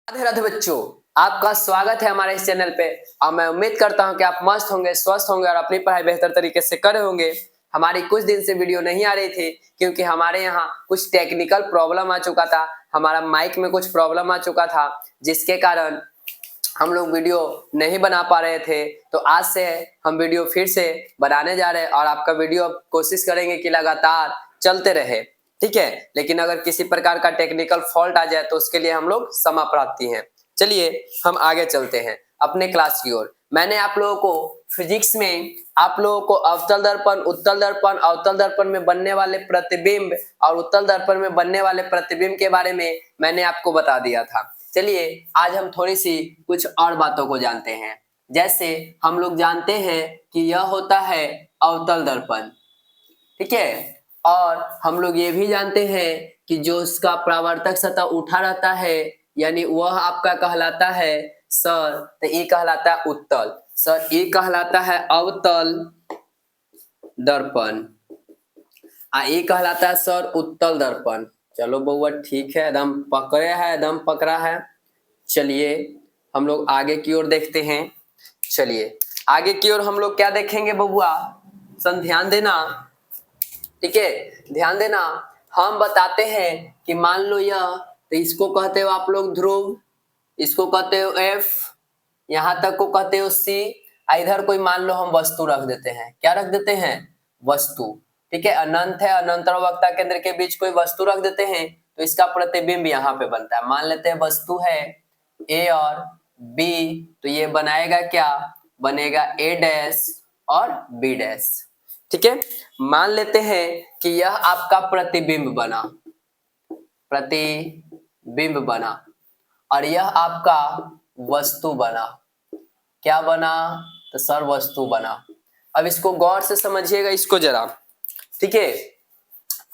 राधे राधे बच्चों, आपका स्वागत है हमारे इस चैनल पे। और मैं उम्मीद करता हूं कि आप मस्त होंगे, स्वस्थ होंगे और अपनी पढ़ाई बेहतर तरीके से कर रहे होंगे। हमारी कुछ दिन से वीडियो नहीं आ रही थी क्योंकि हमारे यहाँ कुछ टेक्निकल प्रॉब्लम आ चुका था। हमारा माइक में कुछ प्रॉब्लम आ चुका था जिसके कारण हम लोग वीडियो नहीं बना पा रहे थे। तो आज से हम वीडियो फिर से बनाने जा रहे हैं और आपका वीडियो कोशिश करेंगे कि लगातार चलते रहे, ठीक है। लेकिन अगर किसी प्रकार का टेक्निकल फॉल्ट आ जाए तो उसके लिए हम लोग क्षमा प्रार्थी हैं। चलिए हम आगे चलते हैं अपने क्लास की ओर। मैंने आप लोगों को फिजिक्स में आप लोगों को अवतल दर्पण, उत्तल दर्पण, अवतल दर्पण में बनने वाले प्रतिबिंब और उत्तल दर्पण में बनने वाले प्रतिबिंब के बारे में मैंने आपको बता दिया था। चलिए आज हम थोड़ी सी कुछ और बातों को जानते हैं। जैसे हम लोग जानते हैं कि यह होता है अवतल दर्पण, ठीक है। और हम लोग ये भी जानते हैं कि जो उसका परावर्तक सतह उठा रहता है यानी वह आपका कहलाता है सर, तो ये कहलाता है उत्तल सर, ये कहलाता है अवतल दर्पण, ये कहलाता है सर उत्तल दर्पण। चलो बउआ ठीक है, एकदम पकड़े है, एकदम पकड़ा है। चलिए हम लोग आगे की ओर देखते हैं। चलिए आगे की ओर हम लोग क्या देखेंगे बबुआ, सन ध्यान देना, ठीक है, ध्यान देना। हम बताते हैं कि मान लो यह, तो इसको कहते हो आप लोग ध्रुव, इसको कहते हो एफ, यहां तक को कहते हो सी। इधर कोई मान लो हम वस्तु रख देते हैं, क्या रख देते हैं, वस्तु, ठीक है। अनंत है, अनंतर वक्ता केंद्र के बीच कोई वस्तु रख देते हैं तो इसका प्रतिबिंब यहाँ पे बनता है। मान लेते हैं वस्तु है ए और बी, तो ये बनाएगा क्या, बनेगा ए डैश और बी डैश, ठीक है। मान लेते हैं कि यह आपका प्रतिबिंब बना, प्रतिबिंब बना और यह आपका वस्तु बना, क्या बना, तो सर वस्तु बना। अब इसको गौर से समझिएगा इसको जरा, ठीक है।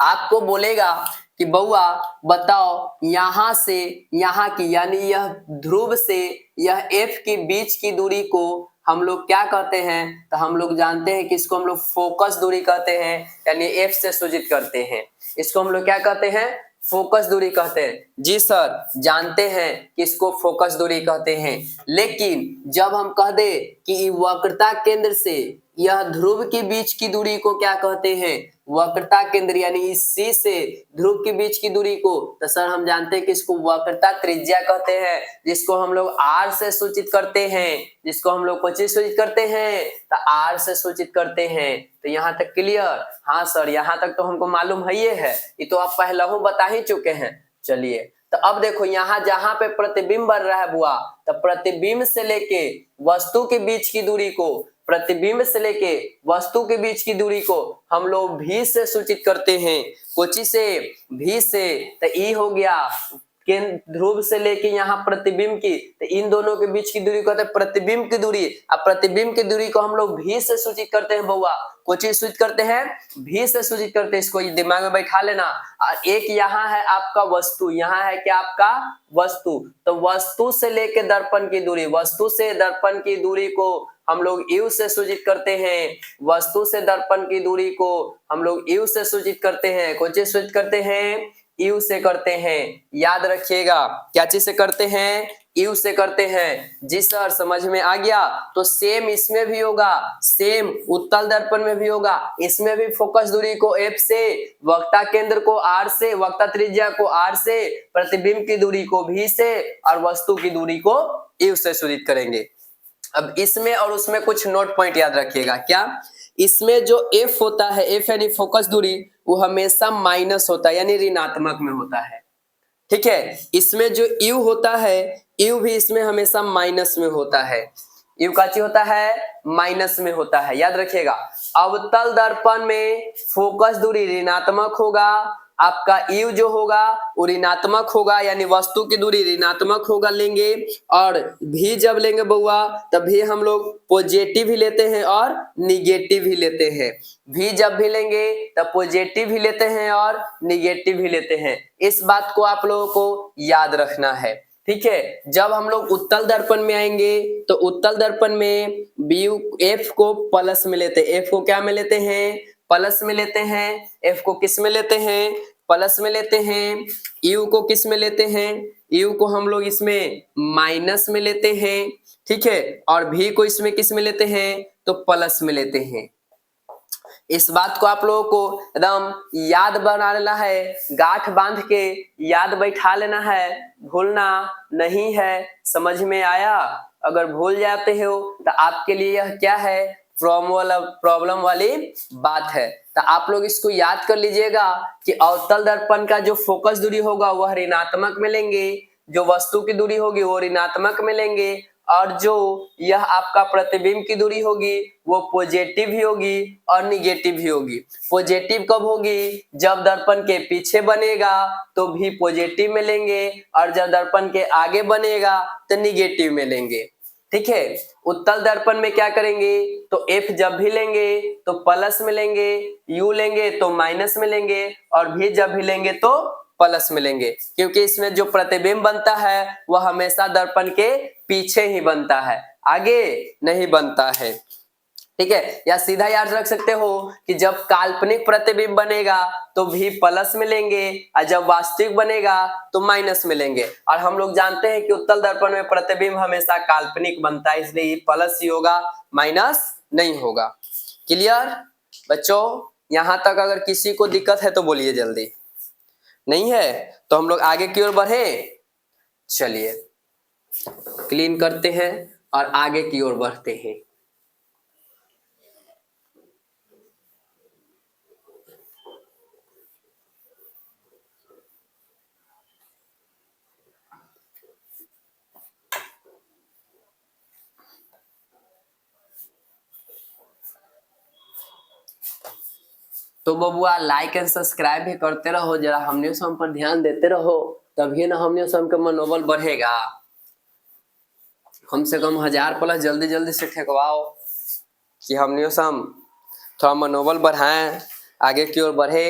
आपको बोलेगा कि बउआ बताओ यहां से यहां की यानी यह ध्रुव से यह एफ के बीच की दूरी को हम लोग क्या कहते हैं, तो हम लोग जानते हैं कि इसको हम लोग फोकस दूरी कहते हैं, यानी एफ से सूचित करते हैं। इसको हम लोग क्या कहते हैं, फोकस दूरी कहते हैं। जी सर जानते हैं कि इसको फोकस दूरी कहते हैं। लेकिन जब हम कह दे कि वक्रता केंद्र से यह ध्रुव के बीच की दूरी को क्या कहते हैं, वक्रता केंद्र यानी इस सी से ध्रुव के बीच की दूरी को, तो सर हम जानते हैं कि इसको वक्रता त्रिज्या कहते हैं, जिसको हम लोग आर से सूचित करते हैं, जिसको हम लोग किससे सूचित करते हैं, तो आर से सूचित करते हैं। तो यहाँ तक क्लियर, हाँ सर यहाँ तक तो हमको मालूम है, ये तो आप पहले ही बता ही चुके हैं। चलिए तो अब देखो यहाँ जहां पे प्रतिबिंब बन रहा है बुआ, तो प्रतिबिंब से लेके वस्तु के बीच की दूरी को, प्रतिबिंब से लेके वस्तु के बीच की दूरी को हम लोग भी से सूचित करते हैं, कोची से, भी से। तो ई हो गया केंद्र ध्रुव से लेके यहाँ प्रतिबिंब की, तो इन दोनों के बीच की दूरी कहते हैं प्रतिबिंब की दूरी। अब प्रतिबिंब की दूरी को हम लोग भी से सूचित करते हैं बउआ, कोची सूचित करते हैं, भी से सूचित करते हैं। इसको दिमाग में बैठा लेना। और एक यहाँ है आपका वस्तु, यहाँ है क्या आपका वस्तु, तो वस्तु से लेके दर्पण की दूरी, वस्तु से दर्पण की दूरी को हम लोग यू से सूचित करते हैं, वस्तु से दर्पण की दूरी को हम लोग यू से सूचित करते हैं, कौन चीज सूचित करते हैं, यू से करते हैं। याद रखिएगा क्या चीज से करते हैं, यू से करते हैं। जी सर समझ में आ गया। तो सेम इसमें भी होगा, सेम उत्तल दर्पण में भी होगा, इसमें भी फोकस दूरी को एफ से, वक्ता केंद्र को आर से, वक्ता त्रिज्या को आर से, प्रतिबिंब की दूरी को भी से और वस्तु की दूरी को यू से सूचित करेंगे। अब इसमें और उसमें कुछ नोट पॉइंट याद रखिएगा। क्या, इसमें जो एफ होता है, एफ यानी फोकस दूरी, वो हमेशा माइनस होता है यानी ऋणात्मक में होता है, ठीक है। इसमें जो यू होता है, यू भी इसमें हमेशा माइनस में होता है, यू का चीज होता है माइनस में होता है, याद रखिएगा। अवतल दर्पण में फोकस दूरी ऋणात्मक होगा, आपका यू जो होगा वो ऋणात्मक होगा यानी वस्तु की दूरी ऋणात्मक होगा लेंगे। और भी जब लेंगे बउआ तभी हम लोग पॉजिटिव ही लेते हैं और निगेटिव ही लेते हैं। भी जब भी लेंगे तब पॉजिटिव ही लेते हैं और निगेटिव ही लेते हैं। इस बात को आप लोगों को याद रखना है, ठीक है। जब हम लोग उत्तल दर्पण में आएंगे तो उत्तल दर्पण में बी एफ को प्लस में लेते हैं, एफ को क्या में लेते हैं, प्लस में लेते हैं। एफ को किस में लेते हैं, प्लस में लेते हैं, यू को किस में लेते हैं, यू को हम लोग इसमें माइनस में लेते हैं, ठीक है, और भी को इसमें किस में लेते हैं, तो प्लस में लेते हैं। इस बात को आप लोगों को एकदम याद बना लेना है, गांठ बांध के याद बैठा लेना है, भूलना नहीं है। समझ में आया? अगर भूल जाते हो तो आपके लिए यह क्या है, प्रॉब्लम वाली बात है। तो आप लोग इसको याद कर लीजिएगा कि अवतल दर्पण का जो फोकस दूरी होगा वह ऋणात्मक में लेंगे, जो वस्तु की दूरी होगी वो ऋणात्मक में लेंगे, और जो यह आपका प्रतिबिंब की दूरी होगी वो पॉजिटिव ही होगी और निगेटिव ही होगी। पॉजिटिव कब होगी, जब दर्पण के पीछे बनेगा तो भी पॉजिटिव में लेंगे, और जब दर्पण के आगे बनेगा तो निगेटिव में लेंगे। ठीक है, उत्तल दर्पण में क्या करेंगे, तो F जब भी लेंगे तो प्लस में लेंगे, U लेंगे तो माइनस में लेंगे, और भी जब भी लेंगे तो प्लस में लेंगे, क्योंकि इसमें जो प्रतिबिंब बनता है वह हमेशा दर्पण के पीछे ही बनता है, आगे नहीं बनता है। ठीक है, या सीधा याद रख सकते हो कि जब काल्पनिक प्रतिबिंब बनेगा तो भी प्लस में लेंगे, और जब वास्तविक बनेगा तो माइनस में लेंगे। और हम लोग जानते हैं कि उत्तल दर्पण में प्रतिबिंब हमेशा काल्पनिक बनता है, इसलिए प्लस ही होगा, माइनस नहीं होगा। क्लियर बच्चों? यहां तक अगर किसी को दिक्कत है तो बोलिए जल्दी, नहीं है तो हम लोग आगे की ओर बढ़े। चलिए क्लीन करते हैं और आगे की ओर बढ़ते हैं। तो बबुआ लाइक एंड सब्सक्राइब भी करते रहो, जरा हमने सम पर ध्यान देते रहो, तभी ना हमने सम का मनोबल बढ़ेगा। कम से कम 1000 प्लस जल्दी जल्दी से ठेकवाओ कि हमने सम थोड़ा मनोबल बढ़ाएं, आगे की ओर बढ़े।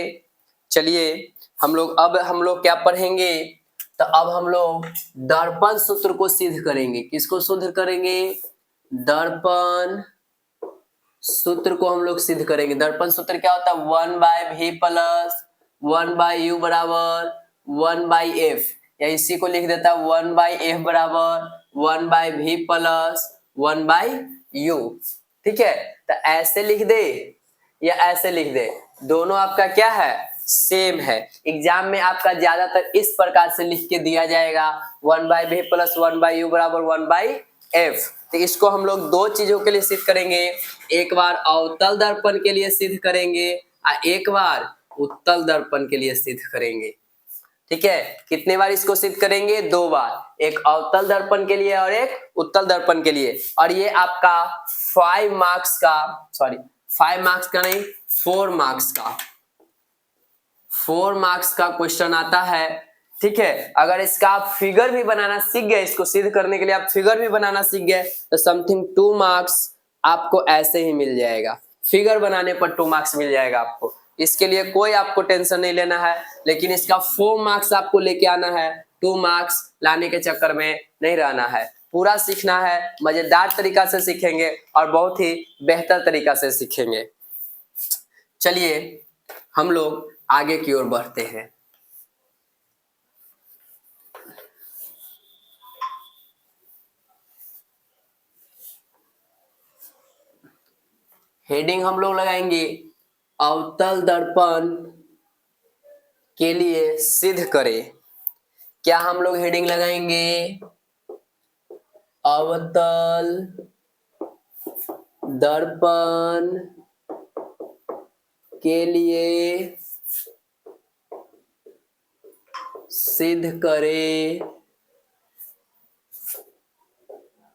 चलिए हम लोग क्या पढ़ेंगे, तो अब हम लोग दर्पण सूत्र को सिद्ध करेंगे। किसको सिद्ध करेंगे, दर्पण सूत्र को हम लोग सिद्ध करेंगे। दर्पण सूत्र क्या होता है, 1/v प्लस 1/u बराबर 1/f, या इसी को लिख देता 1/f बराबर 1/v प्लस 1/u। ठीक है, तो ऐसे लिख दे या ऐसे लिख दे, दोनों आपका क्या है, सेम है। एग्जाम में आपका ज्यादातर इस प्रकार से लिख के दिया जाएगा, 1/v प्लस 1/u बराबर 1/f। तो इसको हम लोग दो चीजों के लिए सिद्ध करेंगे, एक बार अवतल दर्पण के लिए सिद्ध करेंगे और एक बार उत्तल दर्पण के लिए सिद्ध करेंगे। ठीक है, कितने बार इसको सिद्ध करेंगे, 2 बार, एक अवतल दर्पण के लिए और एक उत्तल दर्पण के लिए। और ये आपका 5 मार्क्स का, सॉरी 5 मार्क्स का नहीं, 4 मार्क्स का, 4 मार्क्स का क्वेश्चन आता है। ठीक है, अगर इसका आप फिगर भी बनाना सीख गए, इसको सिद्ध करने के लिए आप फिगर भी बनाना सीख गए, तो समथिंग 2 मार्क्स आपको ऐसे ही मिल जाएगा। फिगर बनाने पर 2 मार्क्स मिल जाएगा आपको, इसके लिए कोई आपको टेंशन नहीं लेना है। लेकिन इसका 4 मार्क्स आपको लेके आना है, 2 मार्क्स लाने के चक्कर में नहीं रहना है। पूरा सीखना है, मजेदार तरीका से सीखेंगे और बहुत ही बेहतर तरीका से सीखेंगे। चलिए हम लोग आगे की ओर बढ़ते हैं। हेडिंग हम लोग लगाएंगे, अवतल दर्पण के लिए सिद्ध करें। क्या हम लोग हेडिंग लगाएंगे, अवतल दर्पण के लिए सिद्ध करें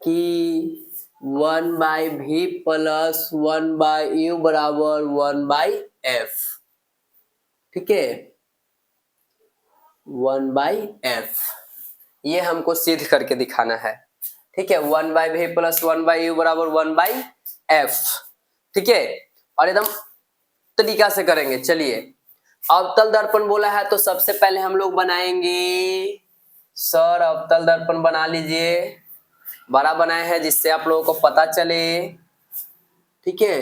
कि 1/v प्लस 1/u बराबर 1/f। ठीक है, 1/f ये हमको सिद्ध करके दिखाना है। ठीक है, 1/v प्लस 1/u बराबर 1/f। ठीक है, और एकदम तरीका से करेंगे। चलिए अवतल दर्पण बोला है तो सबसे पहले हम लोग बनाएंगे, सर अवतल दर्पण बना लीजिए, बड़ा बनाए हैं जिससे आप लोगों को पता चले। ठीक है,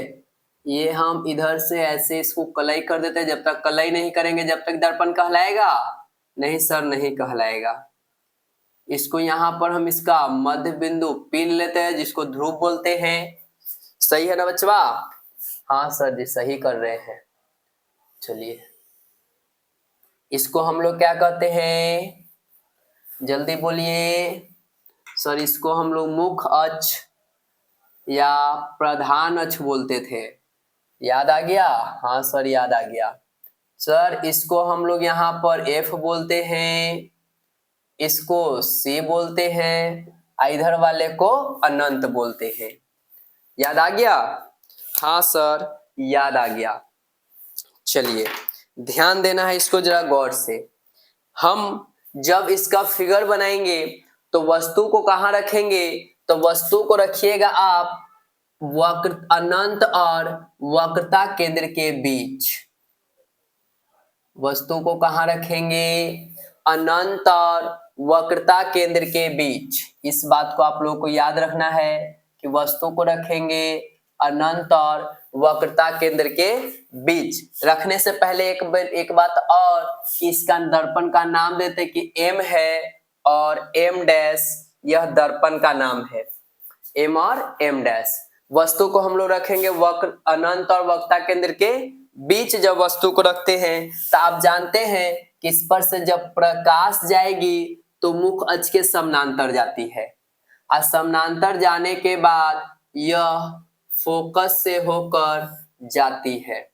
ये हम इधर से ऐसे इसको कलई कर देते हैं। जब तक कलई नहीं करेंगे जब तक दर्पण कहलाएगा नहीं सर, नहीं कहलाएगा। इसको यहाँ पर हम इसका मध्य बिंदु पीन लेते हैं जिसको ध्रुव बोलते हैं। सही है ना बच्चा? हाँ सर जी सही कर रहे हैं। चलिए इसको हम लोग क्या कहते हैं, जल्दी बोलिए सर। इसको हम लोग मुख्य अक्ष या प्रधान अक्ष बोलते थे। याद आ गया? हाँ सर याद आ गया। सर इसको हम लोग यहाँ पर F बोलते हैं, इसको C बोलते हैं, इधर वाले को अनंत बोलते हैं। याद आ गया? हाँ सर याद आ गया। चलिए ध्यान देना है इसको जरा गौर से। हम जब इसका फिगर बनाएंगे तो वस्तु को कहाँ रखेंगे? तो वस्तु को रखिएगा आप वक्र अनंत और वक्रता केंद्र के बीच। वस्तु को कहाँ रखेंगे? अनंत और वक्रता केंद्र के बीच। इस बात को आप लोगों को याद रखना है कि वस्तु को रखेंगे अनंत और वक्रता केंद्र के बीच। रखने से पहले एक बात और कि इसका दर्पण का नाम देते कि M है और M डैश यह दर्पण का नाम है। M और M डैश वस्तु को हम लोग रखेंगे वक्र अनंत और वक्रता केंद्र के बीच। जब वस्तु को रखते हैं तो आप जानते हैं कि इस पर से जब प्रकाश जाएगी तो मुख्य अक्ष के समानांतर जाती है और समानांतर जाने के बाद यह फोकस से होकर जाती है।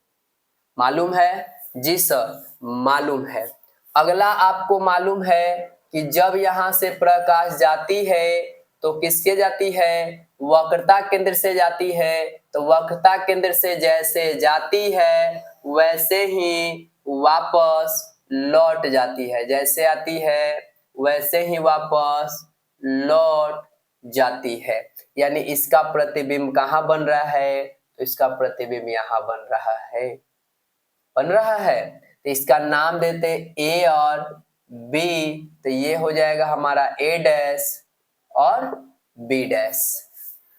मालूम है? जी सर मालूम है। अगला आपको मालूम है कि जब यहां से प्रकाश जाती है तो किसके जाती है? वक्रता केंद्र से जाती है। तो वक्रता केंद्र से जैसे जाती है वैसे ही वापस लौट जाती है। जैसे आती है वैसे ही वापस लौट जाती है। यानी इसका प्रतिबिंब कहाँ बन रहा है? तो इसका प्रतिबिंब यहाँ बन रहा है। तो इसका नाम देते A और B। तो ये हो जाएगा हमारा A डैश और B डैश।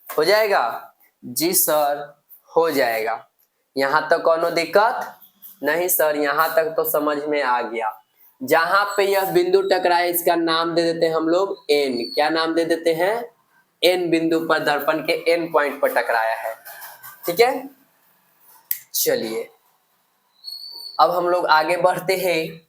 हो जाएगा? जी सर हो जाएगा। यहां तक कोनो दिक्कत नहीं सर? यहां तक तो समझ में आ गया। जहां पे यह बिंदु टकराए इसका नाम दे देते हैं हम लोग N। क्या नाम दे देते हैं? N बिंदु पर दर्पण के N पॉइंट पर टकराया है। ठीक है चलिए अब हम लोग आगे बढ़ते हैं।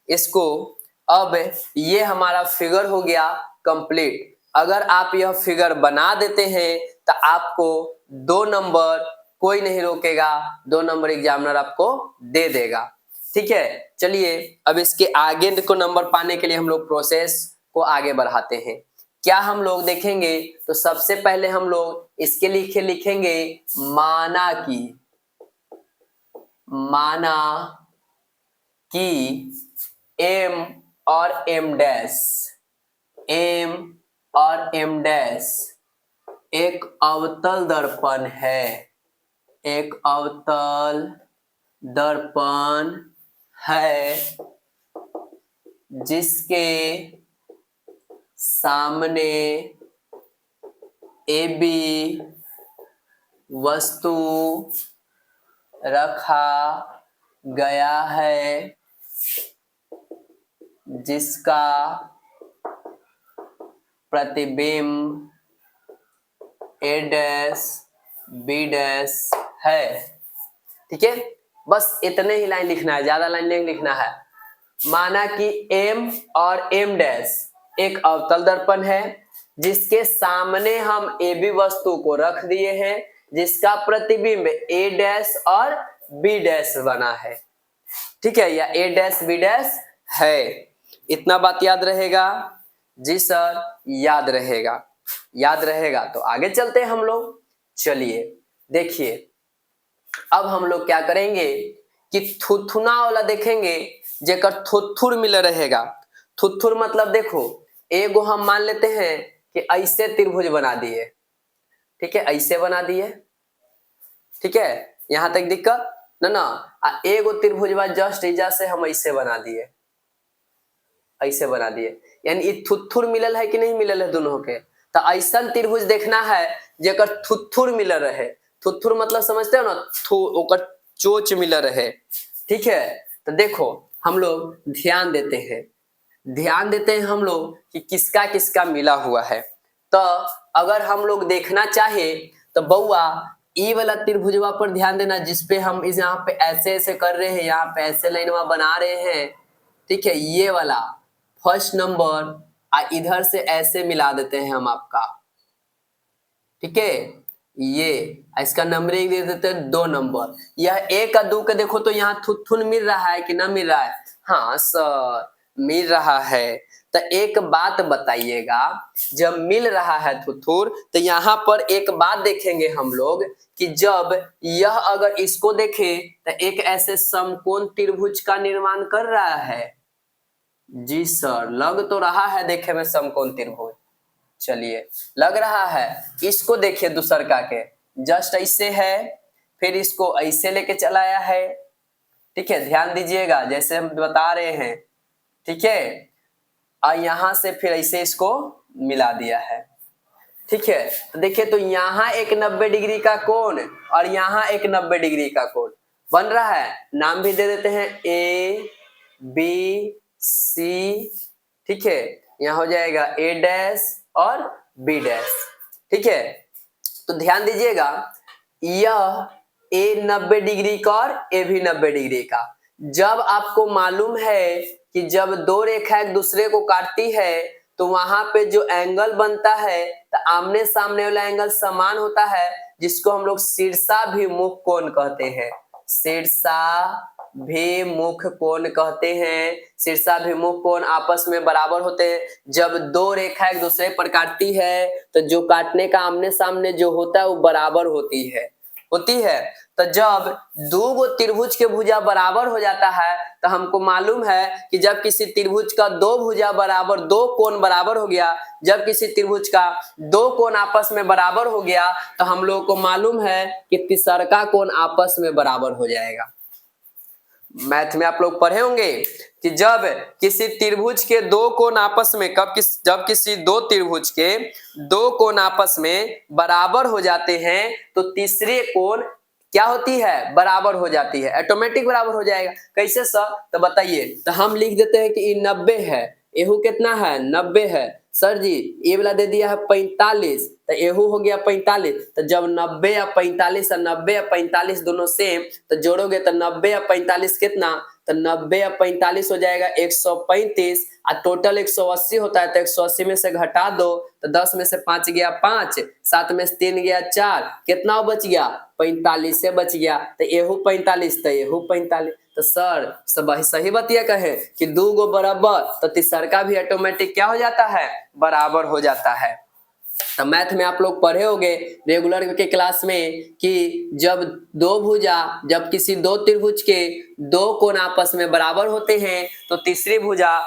इसको अब ये हमारा फिगर हो गया कंप्लीट। अगर आप यह फिगर बना देते हैं तो आपको 2 नंबर कोई नहीं रोकेगा, 2 नंबर एग्जामिनर आपको दे देगा। ठीक है चलिए अब इसके आगे को नंबर पाने के लिए हम लोग प्रोसेस को आगे बढ़ाते हैं। क्या हम लोग देखेंगे तो सबसे पहले हम लोग इसके लिखेंगे माना कि M और M डैश एक अवतल दर्पण है। एक अवतल दर्पण है जिसके सामने AB वस्तु रखा गया है जिसका प्रतिबिंब A डैश B डैश है। ठीक है बस इतने ही लाइन लिखना है, ज्यादा लाइन नहीं लिखना है। माना कि M और M डैश एक अवतल दर्पण है जिसके सामने हम AB वस्तु को रख दिए हैं जिसका प्रतिबिंब A डैश और B डैश बना है। ठीक है या A डैश B डैश है। इतना बात याद रहेगा? जी सर याद रहेगा। तो आगे चलते हैं हम लोग। चलिए देखिए अब हम लोग क्या करेंगे कि थुथुना वाला देखेंगे जेकर थुथुर मिल रहेगा। थुथुर मतलब देखो एगो हम मान लेते हैं कि ऐसे त्रिभुज बना दिए। ठीक है ऐसे बना दिए। ठीक है यहां तक दिक्कत ना एगो त्रिभुज जस्ट इजा से हम ऐसे बना दिए यानी ये थुथुर मिलल है कि नहीं मिलल है दोनों के। तो ऐसा त्रिभुज देखना है जेकर थुथुर मिल रहे थुथुर मतलब समझते हो ना, ओकर चोच मिल रहे, ठीक है। तो देखो हम लोग ध्यान देते हैं हम लोग कि किसका किसका मिला हुआ है। तो अगर हम लोग देखना चाहे तो बउआ ई वाला त्रिभुजवा पर ध्यान देना, जिसपे हम इस यहाँ पे ऐसे ऐसे कर रहे हैं, यहाँ पे ऐसे लाइनवा बना रहे हैं, ठीक है। ये वाला फर्स्ट नंबर इधर से ऐसे मिला देते हैं हम आपका, ठीक है। ये इसका नंबरिंग दे देते हैं 2 नंबर। यह 1 का 2 का देखो तो यहाँ थुथुन मिल रहा है कि ना मिल रहा है? हाँ सर मिल रहा है। तो एक बात बताइएगा, जब मिल रहा है थुथुर तो यहाँ पर एक बात देखेंगे हम लोग कि जब यह अगर इसको देखे तो एक ऐसे समकोण त्रिभुज का निर्माण कर रहा है। जी सर लग तो रहा है देखे में समकोण त्रिभुज, चलिए लग रहा है। इसको देखिए दूसरका के जस्ट ऐसे है, फिर इसको ऐसे लेके चलाया है, ठीक है। ध्यान दीजिएगा जैसे हम बता रहे हैं, ठीक है। और यहां से फिर ऐसे इसको मिला दिया है, ठीक है। तो देखिए तो यहाँ एक 90 डिग्री का कोण और यहाँ एक 90 डिग्री का कोण बन रहा है। नाम भी दे देते हैं ए बी सी, ठीक है। यहाँ हो जाएगा ए डैश और बी डैश, ठीक है। तो ध्यान दीजिएगा यह ए 90 डिग्री का और ए भी 90 डिग्री का। जब आपको मालूम है कि जब दो रेखा एक दूसरे को काटती है तो वहां पे जो एंगल बनता है तो आमने सामने वाला एंगल समान होता है, जिसको हम लोग शीर्षाभिमुख कोण कहते हैं। शीर्षाभिमुख कोण कहते हैं। शीर्षाभिमुख कोण आपस में बराबर होते हैं। जब दो रेखा एक दूसरे पर काटती है तो जो काटने का आमने सामने जो होता है वो बराबर होती है। तो जब दो गो त्रिभुज के भुजा बराबर हो जाता है तो हमको मालूम है कि जब किसी त्रिभुज का दो भुजा बराबर, दो कोण बराबर हो गया, जब किसी त्रिभुज का दो कोण आपस में बराबर हो गया तो हम लोगों को मालूम है कि तीसरा कोण आपस में बराबर हो जाएगा। मैथ में आप लोग पढ़े होंगे कि जब किसी त्रिभुज के दो कोण आपस में जब किसी दो त्रिभुज के दो कोण आपस में बराबर हो जाते हैं तो तीसरे कोण क्या होती है? बराबर हो जाती है, ऑटोमेटिक बराबर हो जाएगा। कैसे सर? तो बताइए। तो हम लिख देते हैं कि ये 90 है, एहू कितना है? 90 है। सर जी ये वाला दे दिया है 45, तो एहू हो गया 45। तो जब 90 या 45 और 90 या 45 दोनों सेम तो जोड़ोगे तो 90 या 45 कितना? तो 90 या 45 हो जाएगा 135 और टोटल 180 होता है। तो 180 में से घटा दो तो 10 में से 5 गया 5, 7 में से 3 गया 4, कितना बच गया? 45 से बच गया। तो एहू 45 तो एहू 45। तो सर सब सही बतिया कहे कि दो गो बराबर तो तीसरा भी ऑटोमेटिक क्या हो जाता है? बराबर हो जाता है। तो मैथ में आप लोग पढ़े होंगे रेगुलर के क्लास में कि जब किसी दो त्रिभुज के दो कोण आपस में बराबर होते हैं तो तीसरी भुजा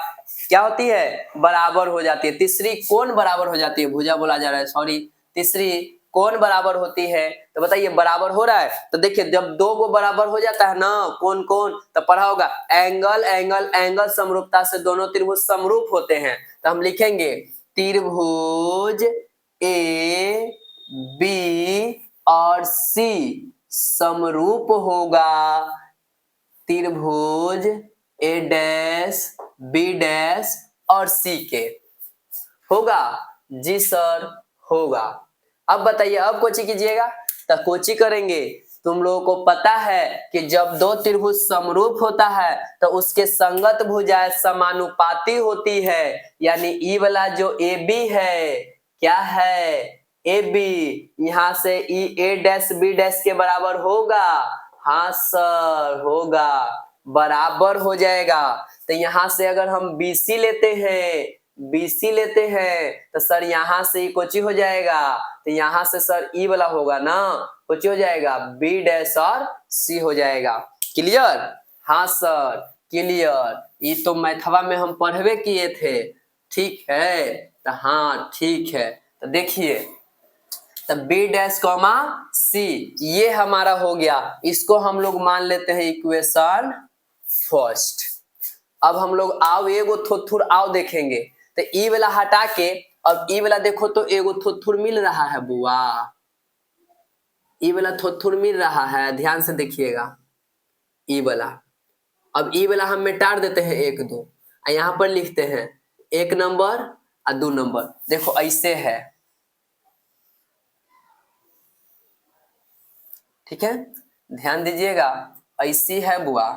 क्या होती है? बराबर हो जाती है। तीसरी कोण बराबर हो जाती है, भुजा बोला जा रहा है, सॉरी, तीसरी कोण बराबर होती है। तो बताइए बराबर हो रहा है? तो देखिए जब दो गो बराबर हो जाता है ना, कोण तो पढ़ा होगा एंगल एंगल एंगल समरूपता से दोनों त्रिभुज समरूप होते हैं। तो हम लिखेंगे त्रिभुज ए बी और सी समरूप होगा त्रिभुज ए डैश बी डैश और सी के। होगा? जी सर होगा। अब बताइए अब कोची कीजिएगा। तो कोची करेंगे, तुम लोगों को पता है कि जब दो त्रिभुज समरूप होता है तो उसके संगत भुजाएं समानुपाती होती है। यानी ई वाला जो ए बी है क्या है? A B. यहां से E A dash B dash के बराबर होगा? हाँ सर होगा, बराबर हो जाएगा। तो यहां से अगर हम BC लेते हैं तो सर यहाँ से कोची हो जाएगा? तो यहाँ से सर ई वाला होगा ना, कोची हो जाएगा? बी डैश और सी हो जाएगा। क्लियर? हाँ सर क्लियर। ये तो मैथवा में हम पढ़वे किए थे, ठीक है। तो हाँ ठीक है। तो देखिए तो बी डैश कॉमा सी ये हमारा हो गया। इसको हम लोग मान लेते हैं इक्वेशन फर्स्ट। अब हम लोग आओ एगो थोथुर आओ देखेंगे। तो ई वाला हटा के अब ई वाला देखो तो एगो थोथुर मिल रहा है बुआ, ई वाला थोड़ा मिल रहा है, ध्यान से देखिएगा, ई वाला। अब ई वाला हम मिटा देते हैं 1 2, और यहाँ पर लिखते हैं 1 नंबर और 2 नंबर। देखो ऐसे है, ठीक है, ध्यान दीजिएगा, ऐसी है बुआ,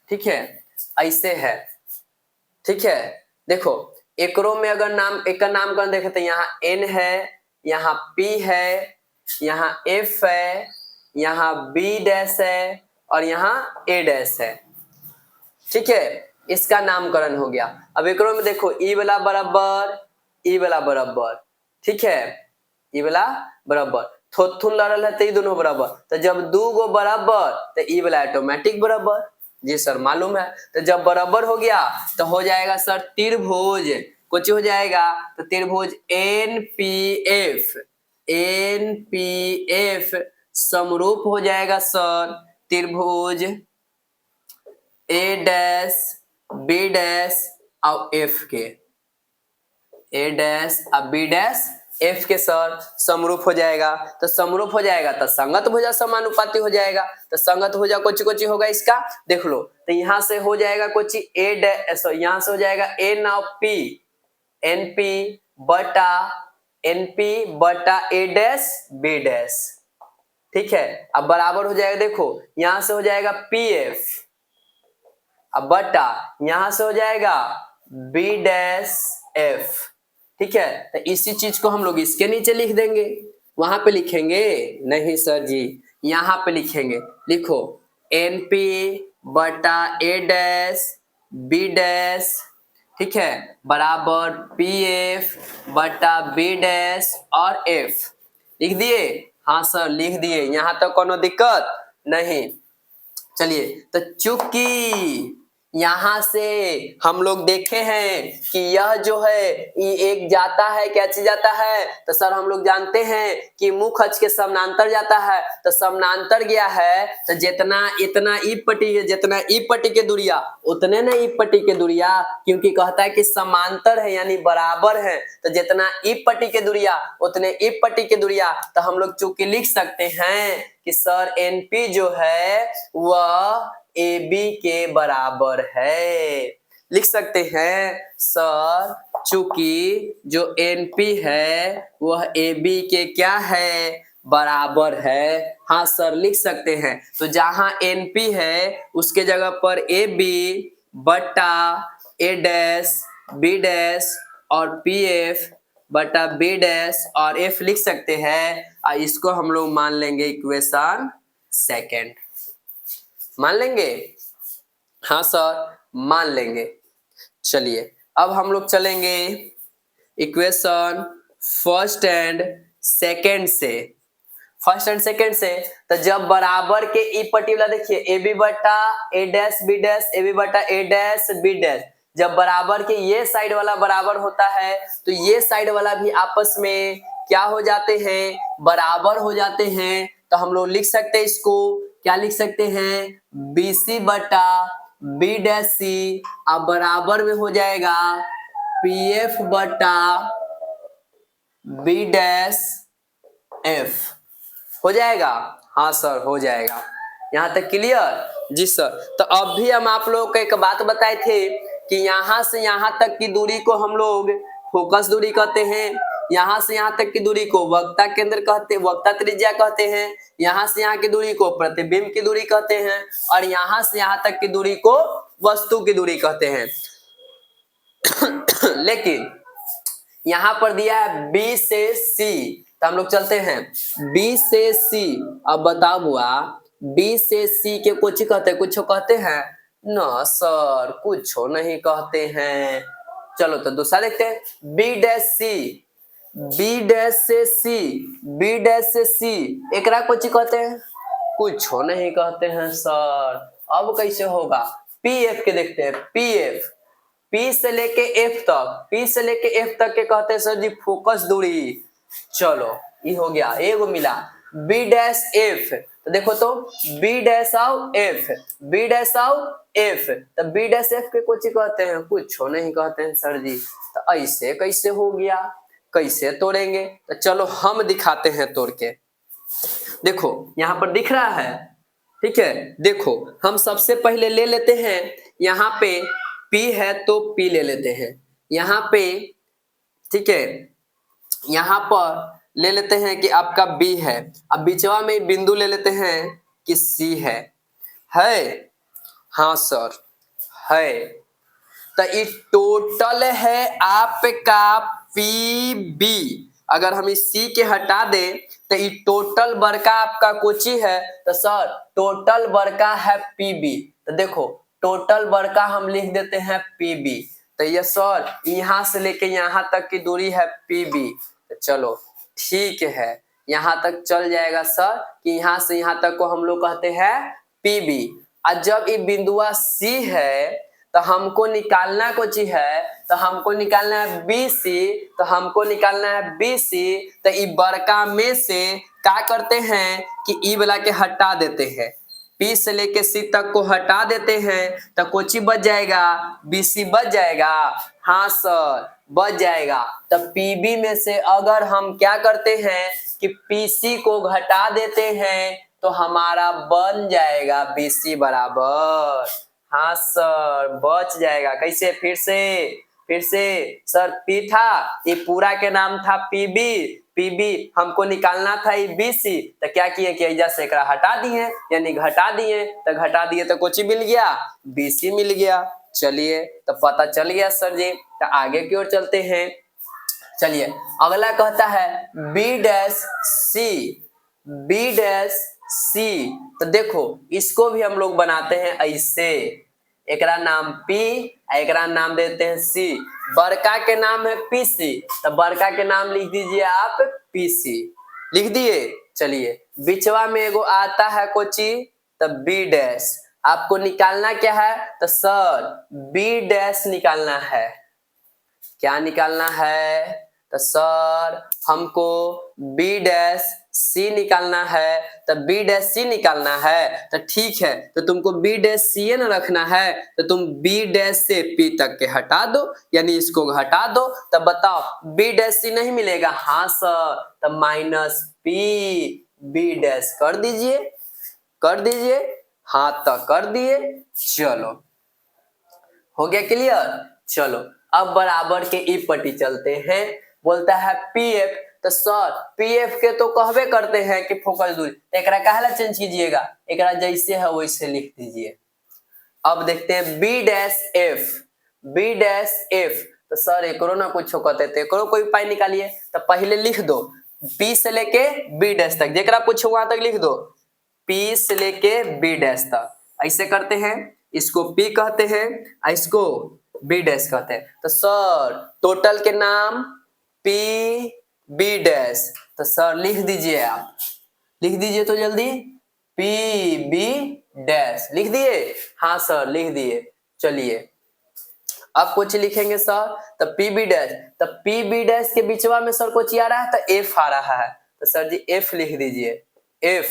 ठीक है, ऐसे है, ठीक है। देखो एकरो में अगर नाम, एक का नामकरण देखे तो यहाँ n है, यहाँ p है, यहाँ f है, यहाँ b डैश है और यहाँ a डैश है, ठीक है, इसका नामकरण हो गया। अब एकरो में देखो ई वाला बराबर, ई वाला बराबर, ठीक है, ई वाला बराबर, थोथुन लड़ल है तो ई दोनों बराबर, तो जब 2 गो बराबर तो ई वाला ऑटोमेटिक बराबर। जी सर मालूम है। तो जब बराबर हो गया तो हो जाएगा सर त्रिभुज, कुछ हो जाएगा तो त्रिभुज NPF, NPF समरूप हो जाएगा सर त्रिभुज A डैश B डैश और F के, A डैश और B डैश F के सर समरूप हो जाएगा। तो समरूप हो जाएगा तो संगत भुजा समानुपाती हो जाएगा। तो संगत भुजा कोची कोची होगा इसका देख लो, तो यहाँ से हो जाएगा कोची A डैश, यहाँ से हो जाएगा A नाउ P, NP बटा NP बटा A डैश B डैश, ठीक है। अब बराबर हो जाएगा, देखो यहाँ से हो जाएगा PF, अब बटा यहां से हो जाएगा B डैश F, ठीक है। तो इसी चीज को हम लोग इसके नीचे लिख देंगे, वहां पे लिखेंगे नहीं सर जी, यहाँ पे लिखेंगे, लिखो NP बटा A डैश B डैश, ठीक है, बराबर PF बटा B डैश और F। लिख दिए? हाँ सर लिख दिए, यहाँ तक कोनो दिक्कत नहीं। चलिए, तो चूंकि यहां से हम लोग देखे हैं कि यह जो है ये एक जाता है, क्या चीज जाता है, तो सर हम लोग जानते हैं कि मुख अक्ष के समानांतर जाता है, तो समानांतर गया है तो जितना इतना ई पट्टी, जितना ई पट्टी के दूरिया उतने न ई पट्टी के दूरिया, क्योंकि कहता है कि समांतर है यानी बराबर है, तो जितना ई पट्टी के दूरिया उतने ई पट्टी के दूरिया। तो हम लोग चूंकि लिख सकते हैं कि सर NP जो है वह AB के बराबर है, लिख सकते हैं सर चूंकि जो NP है वह AB के क्या है, बराबर है। हाँ सर लिख सकते हैं। तो जहां NP है उसके जगह पर AB बटा A डैश B डैश और PF बटा B डैश और F लिख सकते हैं। इसको हम लोग मान लेंगे इक्वेशन सेकेंड, मान लेंगे? हाँ सर मान लेंगे। चलिए अब हम लोग चलेंगे इक्वेशन फर्स्ट एंड सेकेंड से, फर्स्ट एंड सेकेंड से। तो जब बराबर के ई पर्टिकुलर देखिए AB बटा A dash B dash, AB बटा A डैश B डैश, जब बराबर के ये साइड वाला बराबर होता है तो ये साइड वाला भी आपस में क्या हो जाते हैं, बराबर हो जाते हैं। तो हम लोग लिख सकते हैं इसको, क्या लिख सकते हैं, BC बटा B डैश C, अब बराबर में हो जाएगा PF बटा B डैश F, हो जाएगा? हाँ सर हो जाएगा। यहाँ तक क्लियर? जी सर। तो अब भी हम आप लोगों को एक बात बताए थे कि यहाँ से यहाँ तक की दूरी को हम लोग फोकस दूरी कहते हैं, यहाँ से यहाँ तक की दूरी को वक्रता केंद्र कहते, वक्रता त्रिज्या कहते हैं, यहाँ से यहाँ की दूरी को प्रतिबिंब की दूरी कहते हैं, और यहाँ से यहाँ तक की दूरी को वस्तु की दूरी कहते हैं। लेकिन यहाँ पर दिया है B से C, तो हम लोग चलते हैं B से C। अब बताओ बुआ B से C के कुछ कहते हैं, कुछ कहते हैं ना सर, कुछ नहीं कहते हैं। चलो तो दूसरा देखते हैं B dash C, B dash से C, B डैश से C, एकरा कुछ कहते हैं, कुछ नहीं कहते हैं सर। अब कैसे होगा, PF के देखते हैं, PF P से लेके F तक, P से लेके F तक के कहते हैं सर जी फोकस दूरी। चलो ये हो गया, एगो मिला B डैश F, तो देखो तो B डैश आउ F, B डैश आउ F, तो B डैश F के कुछ कहते हैं, कुछ नहीं कहते हैं सर जी। तो ऐसे कैसे हो गया, कैसे तोड़ेंगे? तो चलो हम दिखाते हैं तोड़ के। देखो यहाँ पर दिख रहा है, ठीक है। देखो हम सबसे पहले ले लेते हैं, यहाँ पे P है तो P ले लेते हैं यहाँ पे, ठीक है। यहाँ पर ले लेते हैं कि आपका B है, अब बीचवा में बिंदु ले लेते हैं कि C है। हाँ सर है। तो ये टोटल है आपका PB। अगर हम इस C के हटा दें तो ये टोटल बड़का आपका कोची है, तो सर टोटल बड़का है PB। तो देखो टोटल बड़का हम लिख देते हैं PB। तो ये सर यहाँ से लेके यहाँ तक की दूरी है PB। तो चलो ठीक है, यहाँ तक चल जाएगा सर कि यहाँ से यहाँ तक को हम लोग कहते हैं PB। और जब ये बिंदुआ C है तो हमको निकालना कुछ है, तो हमको निकालना है BC। तो हमको निकालना है BC। तो ई बड़का में से क्या करते हैं कि ई वाला के हटा देते हैं, P से लेके C तक को हटा देते हैं, तो कोची बच जाएगा, BC बच जाएगा। हाँ सर बच जाएगा। तो PB में से अगर हम क्या करते हैं कि PC को घटा देते हैं तो हमारा बन जाएगा BC बराबर। हाँ सर बच जाएगा। कैसे? फिर से सर P था, ये पूरा के नाम था PB हमको निकालना था ये BC। तो क्या किए कि ऐजा से एकरा हटा दिए, यानी घटा दिए तो कुछ मिल गया, BC मिल गया। चलिए तो पता चल गया सर जी। तो आगे की ओर चलते हैं। चलिए अगला कहता है B'C। तो देखो इसको भी हम लोग बनाते हैं ऐसे, एकरा नाम P, एकरा नाम देते हैं C। बड़का के नाम है PC, तो बड़का के नाम लिख दीजिए आप PC, लिख दिए। चलिए बिचवा में एगो आता है कोची, तो B'। आपको निकालना क्या है? तो सर B' निकालना है। क्या निकालना है? तो सर हमको B'C निकालना है। तो B'C निकालना है तो ठीक है, तो तुमको B'C न रखना है, तो तुम B' से P तक के हटा दो, यानी इसको हटा दो। तब बताओ B'C नहीं मिलेगा। हाँ सर, तो -P B' कर दीजिए। हाँ तो कर दिए। चलो हो गया क्लियर। चलो अब बराबर के ई पट्टी चलते हैं। बोलता है PF। तो सर PF के तो कहवे करते हैं कि फोकस दूरी, तो एकरा काहेला चेंज कीजिएगा, एकरा जैसे है वैसे लिख दीजिए। अब देखते हैं B''F। तो सर एकरो ना कुछ कहते थे, एकरो कोई उपाय निकालिए। तो पहले लिख दो P से लेके B' तक, जेकरा पूछो वहां तक लिख दो P से लेके B' तक। ऐसे करते हैं, इसको P कहते हैं, इसको B' कहते हैं। तो सर टोटल के नाम PB'। तो सर लिख दीजिए, आप लिख दीजिए तो जल्दी, PB' लिख दिए। हाँ सर लिख दिए। चलिए अब कुछ लिखेंगे सर, तो PB'। तो PB' के बीचवा में सर कुछ आ रहा है, तो F आ रहा है, तो सर जी F लिख दीजिए। F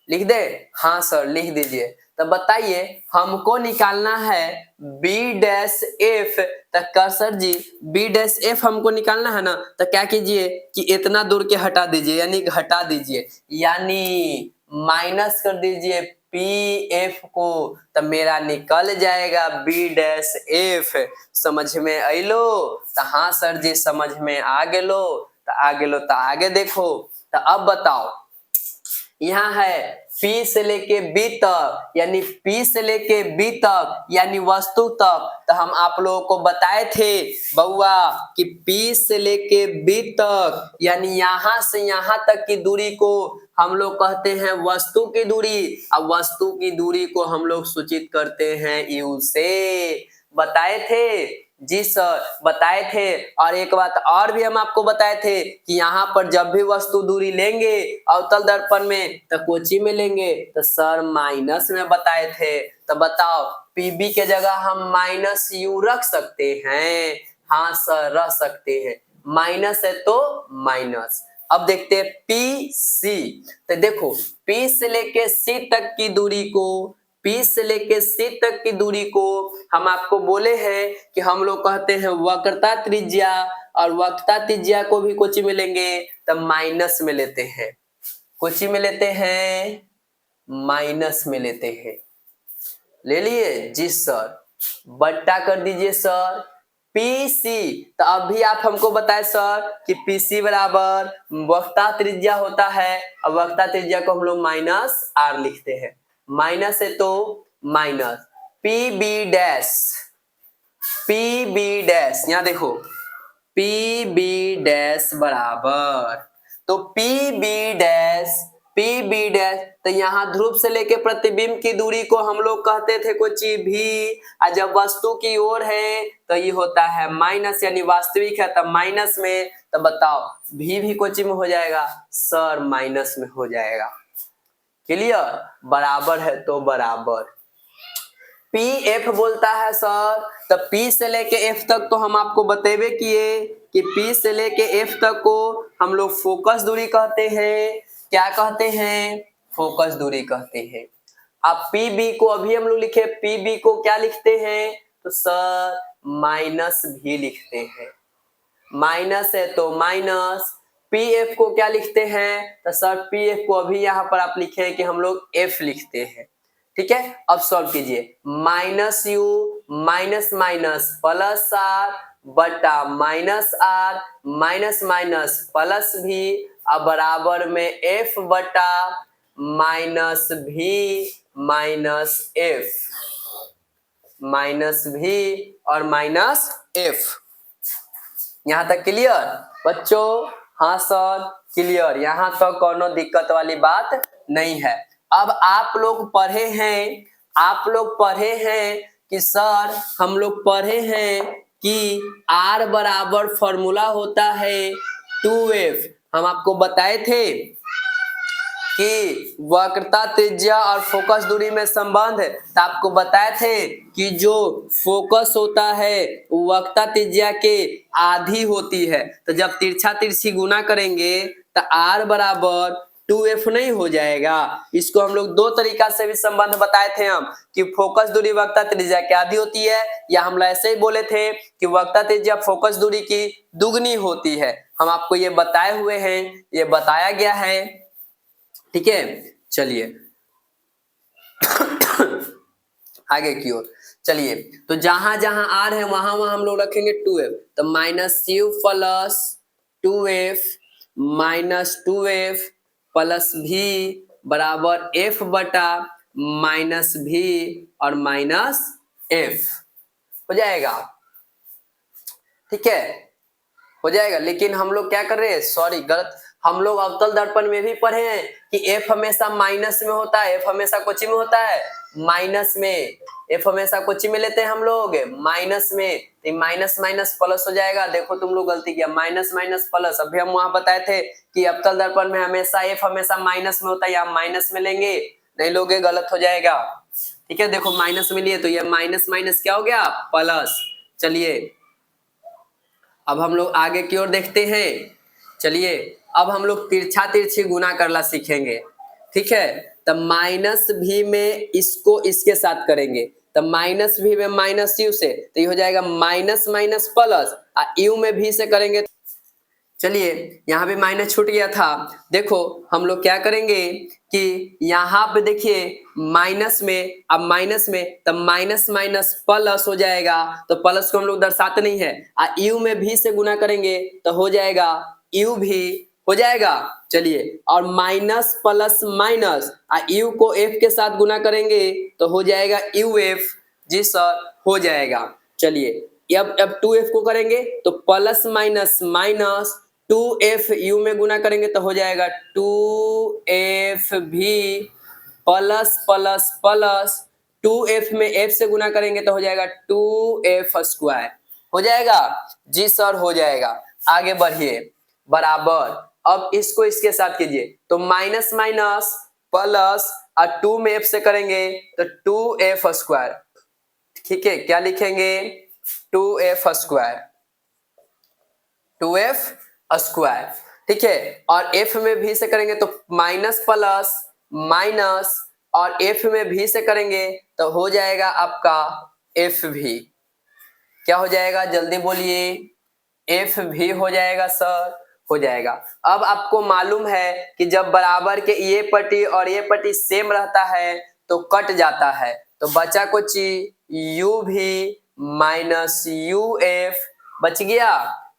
लिख दे। हाँ सर लिख दीजिए। तो बताइए हमको निकालना है B''F। तो सर जी B''F हमको निकालना है ना, तो क्या कीजिए कि इतना दूर के हटा दीजिए, यानी घटा दीजिए, यानी माइनस कर दीजिए PF को, तो मेरा निकल जाएगा B''F। समझ में आइलो? तो हाँ सर जी समझ में आ गेलो। तो आगे देखो। तो अब बताओ, यहाँ है P से लेके B तक, यानी P से लेके B तक यानी वस्तु तक। तो हम आप लोगों को बताए थे बउआ कि P से लेके B तक यानी यहाँ से यहाँ तक की दूरी को हम लोग कहते हैं वस्तु की दूरी। अब वस्तु की दूरी को हम लोग सूचित करते हैं U से। बताए थे जी सर, बताए थे। और एक बात और भी हम आपको बताए थे कि यहाँ पर जब भी वस्तु दूरी लेंगे अवतल दर्पण में, तो कोची में लेंगे, तो सर माइनस में बताए थे। तो बताओ PB के जगह हम -U रख सकते हैं? हाँ सर रख सकते हैं, माइनस है तो माइनस। अब देखते हैं PC। तो देखो P से लेके C तक की दूरी को, P से लेके C तक की दूरी को हम आपको बोले हैं कि हम लोग कहते हैं वक्रता त्रिज्या। और वक्रता त्रिज्या को भी कोचि में लेंगे तब माइनस में लेते हैं, कोचि में लेते हैं, माइनस में लेते हैं। ले लिए जी सर, बट्टा कर दीजिए सर पीसी। तो अभी आप हमको बताए सर कि पीसी बराबर वक्रता त्रिज्या होता है, और वक्रता त्रिज्या को हम लोग माइनस आर लिखते हैं, माइनस है तो minus P B dash, P B dash, यहां देखो पी बी डैश बराबर, तो P B dash, P B dash, तो यहाँ ध्रुव से लेके प्रतिबिंब की दूरी को हम लोग कहते थे कोचि भी, और जब वस्तु की ओर है तो ये होता है माइनस, यानी वास्तविक है तब माइनस में। तो बताओ भी कोचि में हो जाएगा सर, माइनस में हो जाएगा। क्लियर, बराबर है तो बराबर। पी एफ बोलता है सर, तो पी से लेके एफ तक तो हम आपको बतेबे किए कि पी से लेके एफ तक को हम लोग फोकस दूरी कहते हैं। क्या कहते हैं? फोकस दूरी कहते हैं। अब पी बी को अभी हम लोग लिखे, पी बी को क्या लिखते हैं? तो सर माइनस भी लिखते हैं, माइनस है तो माइनस। पी एफ को क्या लिखते हैं? तो सर पी एफ को अभी यहाँ पर आप लिखे कि हम लोग एफ लिखते हैं। ठीक है, अब सॉल्व कीजिए, minus u minus minus plus r बटा minus r minus minus plus भी, अब बराबर में एफ बटा माइनस भी माइनस एफ, माइनस भी और माइनस एफ। यहां तक क्लियर बच्चों? हाँ सर क्लियर, यहां तक कोनो दिक्कत वाली बात नहीं है। अब आप लोग पढ़े हैं, आप लोग पढ़े हैं कि सर हम लोग पढ़े हैं कि R बराबर फॉर्मूला होता है 2f। हम आपको बताए थे कि वक्रता त्रिज्या और फोकस दूरी में संबंध है, तो आपको बताए थे कि जो फोकस होता है वक्रता त्रिज्या के आधी होती है। तो जब तिरछा तिरछी गुना करेंगे तो R बराबर 2f नहीं हो जाएगा। इसको हम लोग दो तरीका से भी संबंध बताए थे हम कि फोकस दूरी वक्रता त्रिज्या की आधी होती है, या हम ऐसे ही बोले थे कि वक्रता त्रिज्या फोकस दूरी की दुगनी होती है। हम आपको ये बताए हुए हैं, ये बताया गया है। ठीक है, चलिए आगे की ओर चलिए। तो जहां जहां आर है वहां वहां हम लोग रखेंगे 2f, तो minus you plus 2f minus 2f plus भी बराबर f बटा माइनस भी और माइनस f हो जाएगा। ठीक है, हो जाएगा। लेकिन हम लोग क्या कर रहे हैं, सॉरी गलत, हम लोग अवतल दर्पण में भी पढ़े हैं कि f हमेशा माइनस में होता है, f हमेशा कोचि में होता है माइनस में, f हमेशा कोचि में लेते हैं हम लोग माइनस में, तो माइनस माइनस प्लस हो जाएगा। देखो तुम लोग गलती किया, माइनस माइनस प्लस। अभी हम वहां बताए थे कि अवतल दर्पण में हमेशा f हमेशा माइनस में होता है, या माइनस में लेंगे, नहीं लोगे गलत हो जाएगा। ठीक है, देखो माइनस में लिए तो ये माइनस माइनस क्या हो गया, प्लस। चलिए अब हम लोग आगे की ओर देखते हैं। चलिए अब हम लोग तिरछा तिरछी गुना करना सीखेंगे। ठीक है, तब माइनस भी में इसको इसके साथ करेंगे, तब माइनस भी में माइनस यू से, तो ये हो जाएगा माइनस माइनस प्लस, और यू में भी से करेंगे। चलिए यहाँ पे माइनस छूट गया था। देखो हम लोग क्या करेंगे कि यहाँ पे देखिए माइनस में, अब माइनस में तब माइनस माइनस प्लस हो जाएगा, तो प्लस को हम लोग दर्शाते नहीं है, और यू में भी से गुना करेंगे तो हो जाएगा यू भी हो जाएगा। चलिए और माइनस प्लस माइनस, और यू को एफ के साथ गुना करेंगे तो हो जाएगा यू एफ। जी सर हो जाएगा। चलिए अब 2f को करेंगे तो plus minus minus 2f you में गुना करेंगे तो हो जाएगा 2f भी प्लस प्लस प्लस 2f में f से गुना करेंगे तो हो जाएगा 2f स्क्वायर हो जाएगा। जी सर हो जाएगा। आगे बढ़िए, बराबर अब इसको इसके साथ कीजिए, तो माइनस माइनस प्लस और 2 में f से करेंगे तो 2f स्क्वायर। ठीक है, क्या लिखेंगे 2f स्क्वायर, 2f स्क्वायर। ठीक है, और f में भी से करेंगे तो माइनस प्लस माइनस, और f में भी से करेंगे तो हो जाएगा आपका f भी। क्या हो जाएगा जल्दी बोलिए, एफ भी हो जाएगा सर, हो जाएगा। अब आपको मालूम है कि जब बराबर के ये पट्टी और ये पट्टी सेम रहता है तो कट जाता है, तो बचा कुछ यू भी माइनस यू एफ, बच गया,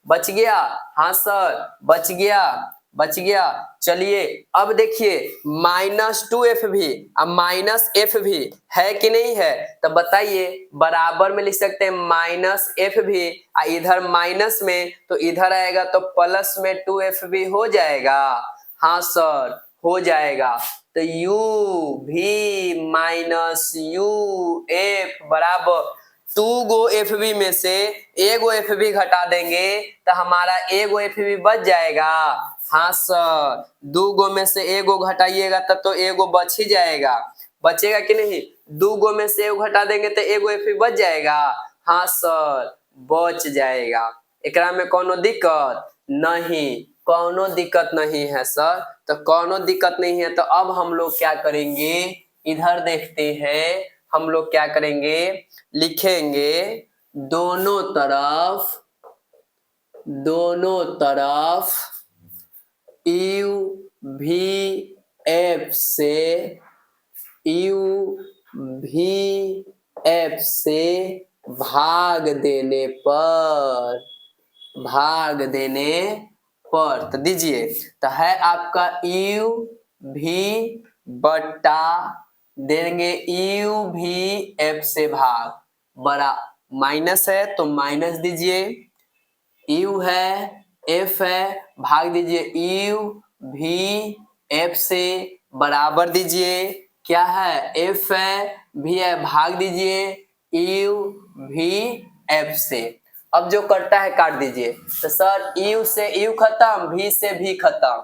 बच गया, हाँ सर बच गया, बच गया। चलिए अब देखिए -2f भी, अब -f भी है कि नहीं है, तो बताइए बराबर में लिख सकते हैं -f भी, इधर माइनस में तो इधर आएगा तो प्लस में 2f भी हो जाएगा, हाँ सर हो जाएगा। तो u भी माइनस यू एफ बराबर 2 गो एफ बी में से एगो एफ बी घटा देंगे तो हमारा एगो एफ बी बच जाएगा, हाँ सर 2 गो में से एगो घटाइएगा तब तो एगो बच ही जाएगा, बचेगा कि नहीं, 2 गो में से एगो घटा देंगे तो एगो एफ बी बच जाएगा, हाँ सर बच जाएगा। एकरा में कोनो दिक्कत नहीं, कोनो दिक्कत नहीं है सर, तो कोनो दिक्कत नहीं है। तो अब हम लोग क्या करेंगे, इधर देखते हैं, हम लोग क्या करेंगे, लिखेंगे दोनों तरफ यू भी एफ से भाग देने पर तो दीजिए, तो है आपका यू भी बटा देंगे यू भी एफ से भाग, बड़ा माइनस है तो माइनस दीजिए, यू है एफ है भाग दीजिए यू भी एफ से बराबर दीजिए, क्या है एफ है भी है भाग दीजिए यू भी एफ से। अब जो कटता है काट दीजिए, तो सर यू से यू खत्म, भी से भी खत्म,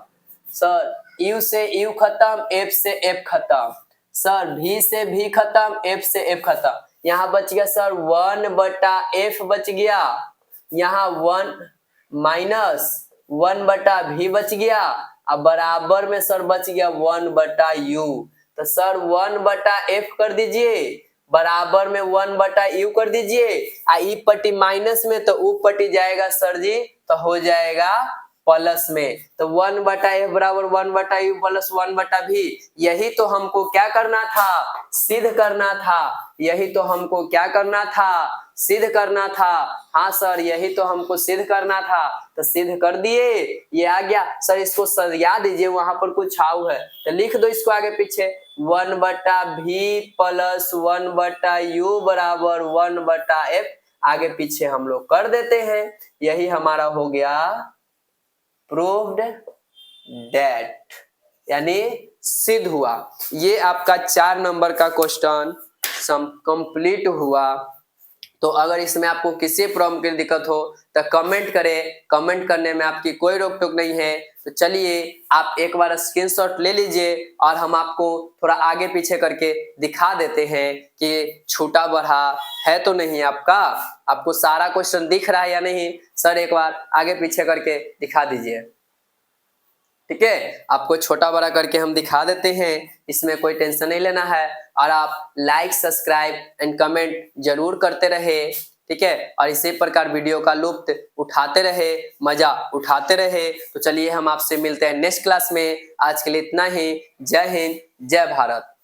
सर यू से यू खत्म, एफ से एफ खत्म, सर भी से भी खत्म, एफ से एफ खत्म, यहाँ बच गया सर 1 बटा एफ बच गया, यहाँ 1 माइनस 1 बटा भी बच गया, अब बराबर में सर बच गया 1 बटा यू, तो सर 1 बटा एफ कर दीजिए बराबर में 1 बटा यू कर दीजिए, ई पट्टी माइनस में तो ऊ पट्टी जाएगा सर जी, तो हो जाएगा प्लस में, तो 1 बटा एफ बराबर 1 बटा यू प्लस 1 बटा भी, यही तो हमको क्या करना था, सिद्ध करना था, यही तो हमको क्या करना था, सिद्ध करना था, हाँ सर यही तो हमको सिद्ध करना था, तो सिद्ध कर दिए, ये आ गया सर, इसको सरिया दीजिए, वहां पर कुछ छाव है तो लिख दो इसको आगे पीछे, 1 बटा भी प्लस 1 बटा यू बराबर 1 बटा एफ, आगे पीछे हम लोग कर देते हैं, यही हमारा हो गया प्रूव्ड दैट, यानी सिद्ध हुआ। ये आपका 4 नंबर का क्वेश्चन कंप्लीट हुआ। तो अगर इसमें आपको किसी प्रॉब्लम की दिक्कत हो तो कमेंट करें, कमेंट करने में आपकी कोई रोक टोक नहीं है। तो चलिए आप एक बार स्क्रीनशॉट ले लीजिए और हम आपको थोड़ा आगे पीछे करके दिखा देते हैं कि छूटा बढ़ा है तो नहीं, आपको सारा क्वेश्चन दिख रहा है या नहीं, सर एक बार आगे पीछे करके दिखा दीजिए, ठीक है, आपको छोटा बड़ा करके हम दिखा देते हैं, इसमें कोई टेंशन नहीं लेना है, और आप लाइक सब्सक्राइब एंड कमेंट जरूर करते रहे, ठीक है, और इसी प्रकार वीडियो का लुत्फ उठाते रहे, मजा उठाते रहे। तो चलिए हम आपसे मिलते हैं नेक्स्ट क्लास में, आज के लिए इतना ही, जय हिंद जय भारत।